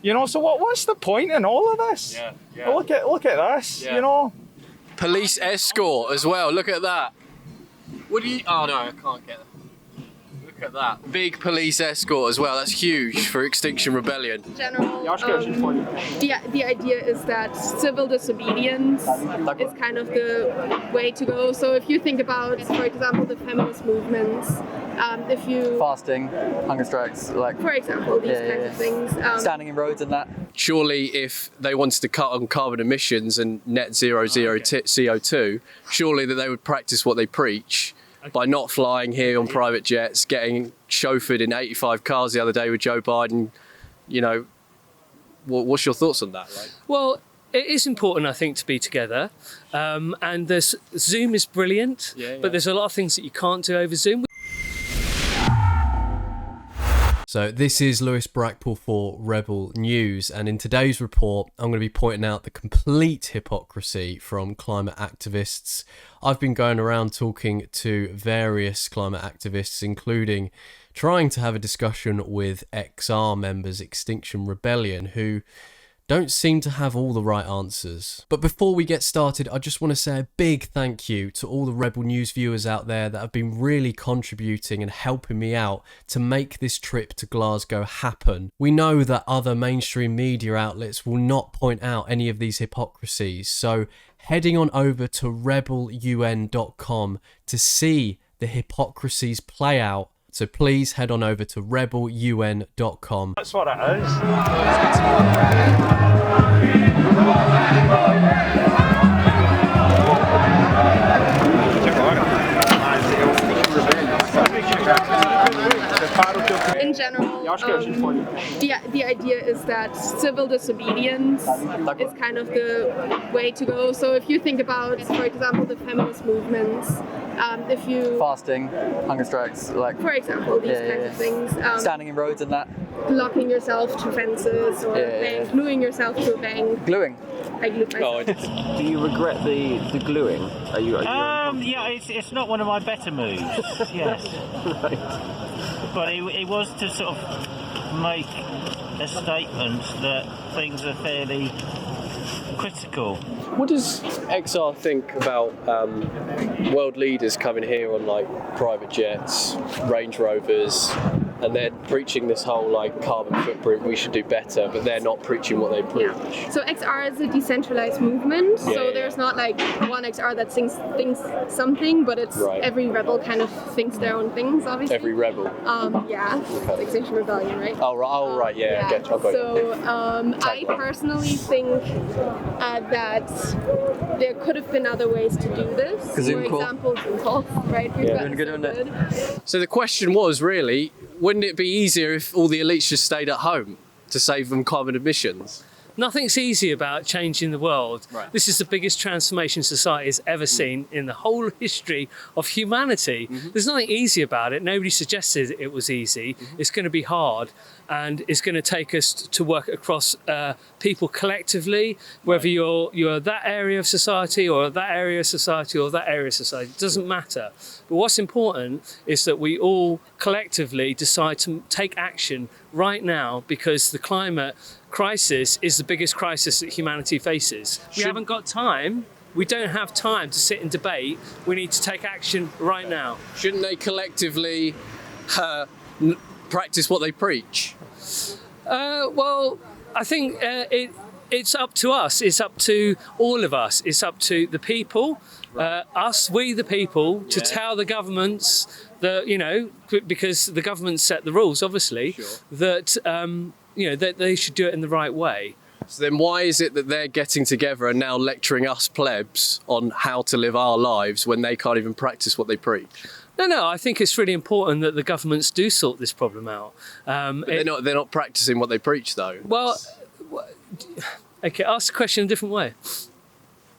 You know, so what's the point in all of this? Yeah. Look at this, Yeah. you know. Police escort as well. Look at that. What do you? Oh no, I can't get it. Look at that. Big police escort as well. That's huge for Extinction Rebellion. In general, the idea is that civil disobedience is kind of the way to go. So if you think about, for example, the feminist movements, if you fasting, hunger strikes, like for example, these kinds of things, standing in roads and that. Surely, if they wanted to cut on carbon emissions and net zero CO2, surely that they would practice what they preach. By not flying here on private jets, getting chauffeured in 85 cars the other day with Joe Biden, you know, what's your thoughts on that? Well, it is important, I think, to be together. And Zoom is brilliant, but there's a lot of things that you can't do over Zoom. So this is Lewis Brackpool for Rebel News, and in today's report I'm going to be pointing out the complete hypocrisy from climate activists. I've been going around talking to various climate activists, including trying to have a discussion with XR members, Extinction Rebellion, who don't seem to have all the right answers. But before we get started, I just want to say a big thank you to all the Rebel News viewers out there that have been really contributing and helping me out to make this trip to Glasgow happen. We know that other mainstream media outlets will not point out any of these hypocrisies, so heading on over to rebelun.com to see the hypocrisies play out. So please head on over to rebelun.com. That's what it is. in general, the idea is that civil disobedience is kind of the way to go. So if you think about, for example, the feminist movements, if you fasting, hunger strikes, like for example, these kinds of things, standing in roads and that, locking yourself to fences or gluing yourself to a bank. Gluing. I glued myself. Do you regret the gluing? Are you yeah, it's not one of my better moves. Yes. Right. But it was to sort of make a statement that things are fairly critical. What does XR think about world leaders coming here on like private jets, Range Rovers, and they're preaching this whole like carbon footprint, we should do better, but they're not preaching what they preach? Yeah. So XR is a decentralized movement, so there's not like one XR that thinks something, but it's every rebel kind of thinks their own things, obviously. Every rebel? It's Extinction Rebellion, right? Oh, right, yeah, I get you. So I personally think that there could have been other ways to do this. For example, Zoom calls, right? So the question was really, wouldn't it be easier if all the elites just stayed at home to save them carbon emissions? Nothing's easy about changing the world. Right. This is the biggest transformation society has ever seen in the whole history of humanity. There's nothing easy about it. Nobody suggested it was easy. It's going to be hard, and it's going to take us to work across people collectively, whether you're that area of society or that area of society or that area of society. It doesn't matter. But what's important is that we all collectively decide to take action right now, because the climate crisis is the biggest crisis that humanity faces. We haven't got time. We don't have time to sit and debate. We need to take action right now. Shouldn't they collectively practice what they preach? Well, I think it's up to us. It's up to all of us. It's up to the people, we the people, to tell the governments that, because the government set the rules, obviously, that that they should do it in the right way. So then why is it that they're getting together and now lecturing us plebs on how to live our lives when they can't even practice what they preach? No, I think it's really important that the governments do sort this problem out. But they're not practicing what they preach, though. Well, okay, ask the question a different way.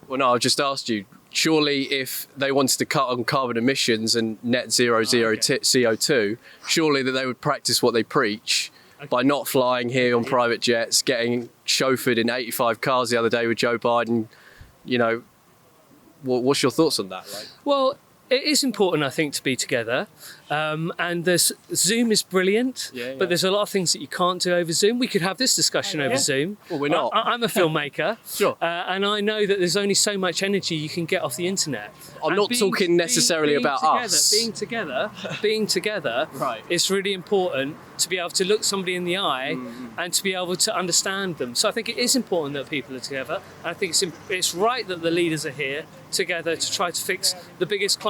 Well, no, I've just asked you. Surely if they wanted to cut on carbon emissions and net zero CO2, surely that they would practice what they preach by not flying here on private jets, getting chauffeured in 85 cars the other day with Joe Biden. What's your thoughts on that? Well, it is important, I think, to be together. And Zoom is brilliant, but there's a lot of things that you can't do over Zoom. We could have this discussion over Zoom. Well, we're not. I'm a filmmaker, Sure. And I know that there's only so much energy you can get off the internet. I'm not talking necessarily about us. Being together Right. is really important to be able to look somebody in the eye and to be able to understand them. So I think it is important that people are together. And I think it's right that the leaders are here together to try to fix the biggest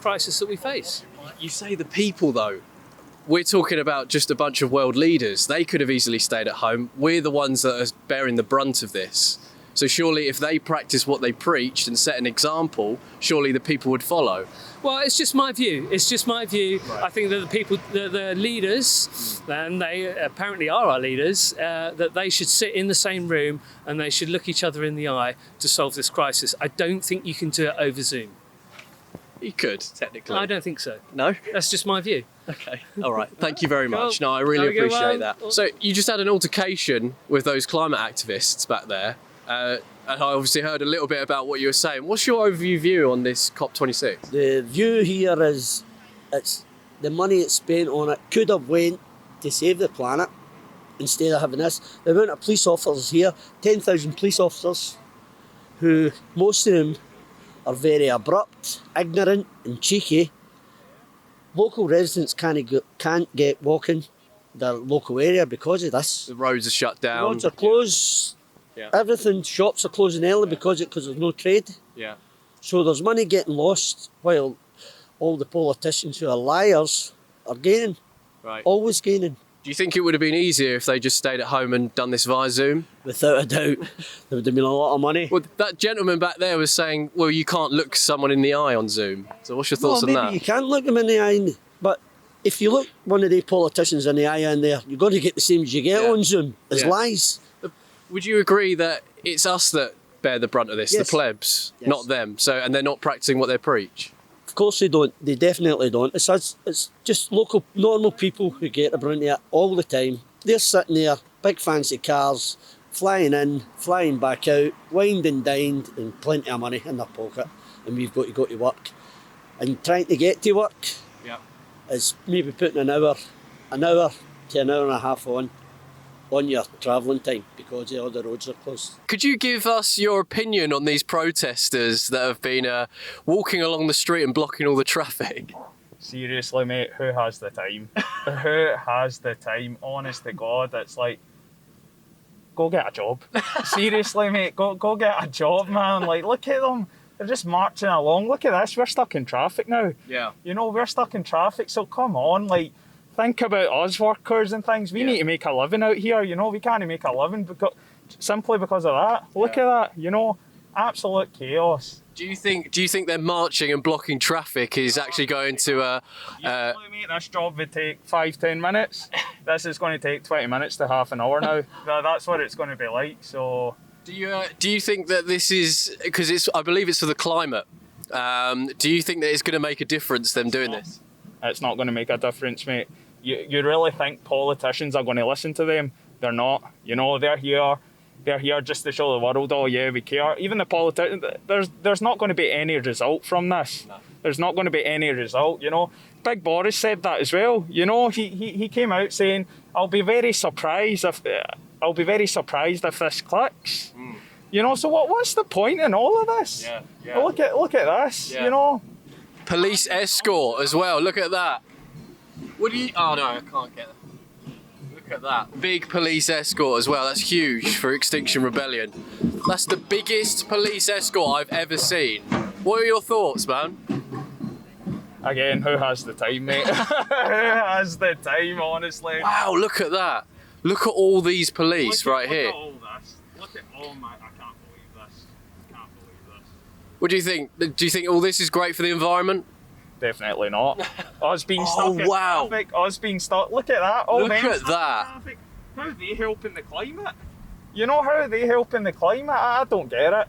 crisis that we face. You say the people, though. We're talking about just a bunch of world leaders. They could have easily stayed at home. We're the ones that are bearing the brunt of this. So surely if they practice what they preached and set an example, surely the people would follow. Well, it's just my view. Right. I think that the leaders, and they apparently are our leaders, that they should sit in the same room and they should look each other in the eye to solve this crisis. I don't think you can do it over Zoom. You could, technically. I don't think so. No? That's just my view. Okay, all right. Thank you very much. Cool. No, I really Have a good appreciate one. that. So you just had an altercation with those climate activists back there. And I obviously heard a little bit about what you were saying. What's your overview view on this COP26? The view here is it's the money it's spent on it could have went to save the planet instead of having this. The amount of police officers here, 10,000 police officers, who most of them are very abrupt, ignorant and cheeky. Local residents can't get walking their local area because of this. The roads are shut down. The roads are closed. Yeah. Everything, shops are closing early because there's no trade. Yeah. So there's money getting lost while all the politicians who are liars are gaining. Right. Always gaining. Do you think it would have been easier if they just stayed at home and done this via Zoom? Without a doubt. There would have been a lot of money. Well, that gentleman back there was saying, well, you can't look someone in the eye on Zoom. So what's your thoughts on maybe that? you can look them in the eye, but if you look one of the politicians in the eye in there, you're going to get the same as you get on Zoom. It's lies. Would you agree that it's us that bear the brunt of this, Yes. the plebs, Yes. not them? So, and they're not practicing what they preach? Of course they don't. They definitely don't. It's us. It's just local, normal people who get the brunt of it all the time. They're sitting there, big fancy cars, flying in, flying back out, wined and dined, and plenty of money in their pocket. And we've got to go to work. And trying to get to work is maybe putting an hour to an hour and a half on your travelling time because all the roads are closed. Could you give us your opinion on these protesters that have been walking along the street and blocking all the traffic? Seriously, mate, who has the time? Who has the time? Honest to God, it's like, go get a job. Seriously, mate, go get a job, man. Like, look at them. They're just marching along. Look at this. We're stuck in traffic now. Yeah. You know, we're stuck in traffic, so come on, like, think about us workers and things. We need to make a living out here, you know. We can't make a living simply because of that. Look at that, you know. Absolute chaos. Do you think they're marching and blocking traffic is actually going to mate, this job would take 5-10 minutes. This is going to take 20 minutes to half an hour now. That's what it's going to be like. So do you think that this is because I believe it's for the climate? Do you think that it's going to make a difference them doing this? It's not going to make a difference, mate. You really think politicians are going to listen to them? They're not. You know, they're here just to show the world, oh yeah, we care. Even the politicians, there's not going to be any result from this. No. There's not going to be any result, you know. Big Boris said that as well. You know, he came out saying, I'll be very surprised if this clicks. You know, so what's the point in all of this? Yeah. Look at this, you know. Police escort as well, look at that. Oh no, I can't get that. Look at that. Big police escort as well, that's huge for Extinction Rebellion. That's the biggest police escort I've ever seen. What are your thoughts, man? Again, who has the time, mate? Who has the time, honestly? Wow, look at that. Look at all these police right here. Look at all this. Look at all my... I can't believe this. What do you think? Do you think all this is great for the environment? Definitely not. Us being stuck in traffic, us being stuck... Look at that. Look at that. Traffic. How are they helping the climate? You know, how are they helping the climate? I don't get it.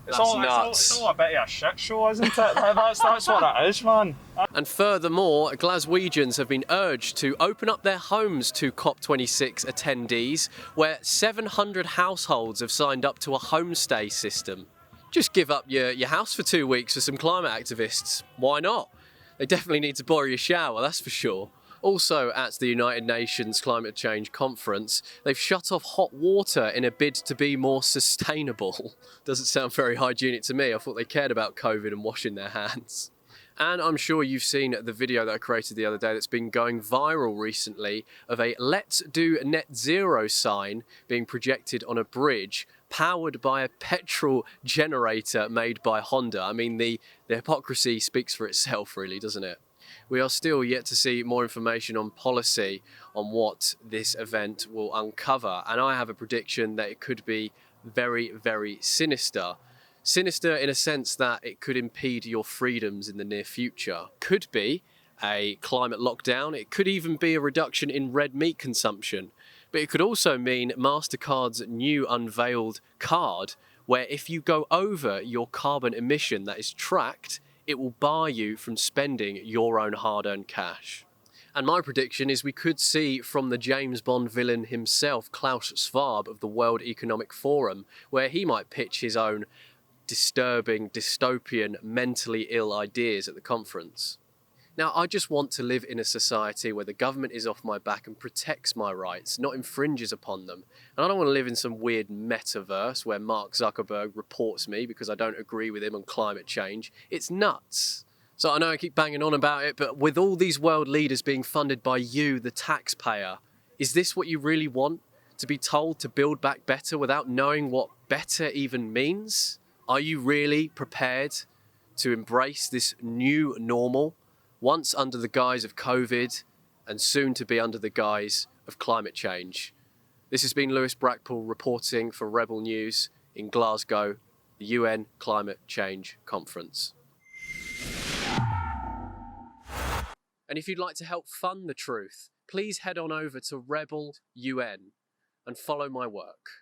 That's nuts. It's all a bit of a shit show, isn't it? That's what it is, man. And furthermore, Glaswegians have been urged to open up their homes to COP26 attendees, where 700 households have signed up to a homestay system. Just give up your house for 2 weeks for some climate activists. Why not? They definitely need to borrow your shower, that's for sure. Also, at the United Nations Climate Change Conference, they've shut off hot water in a bid to be more sustainable. Doesn't sound very hygienic to me. I thought they cared about COVID and washing their hands. And I'm sure you've seen the video that I created the other day that's been going viral recently of a Let's Do Net Zero sign being projected on a bridge powered by a petrol generator made by Honda. I mean, the hypocrisy speaks for itself, really, doesn't it? We are still yet to see more information on policy on what this event will uncover, and I have a prediction that it could be very, very sinister. Sinister in a sense that it could impede your freedoms in the near future. Could be a climate lockdown, it could even be a reduction in red meat consumption, but it could also mean MasterCard's new unveiled card, where if you go over your carbon emission that is tracked, it will bar you from spending your own hard-earned cash. And my prediction is we could see from the James Bond villain himself, Klaus Schwab of the World Economic Forum, where he might pitch his own disturbing, dystopian, mentally ill ideas at the conference. Now, I just want to live in a society where the government is off my back and protects my rights, not infringes upon them. And I don't want to live in some weird metaverse where Mark Zuckerberg reports me because I don't agree with him on climate change. It's nuts. So I know I keep banging on about it, but with all these world leaders being funded by you, the taxpayer, is this what you really want? To be told to build back better without knowing what better even means? Are you really prepared to embrace this new normal? Once under the guise of COVID and soon to be under the guise of climate change. This has been Lewis Brackpool reporting for Rebel News in Glasgow, the UN Climate Change Conference. And if you'd like to help fund the truth, please head on over to Rebel UN and follow my work.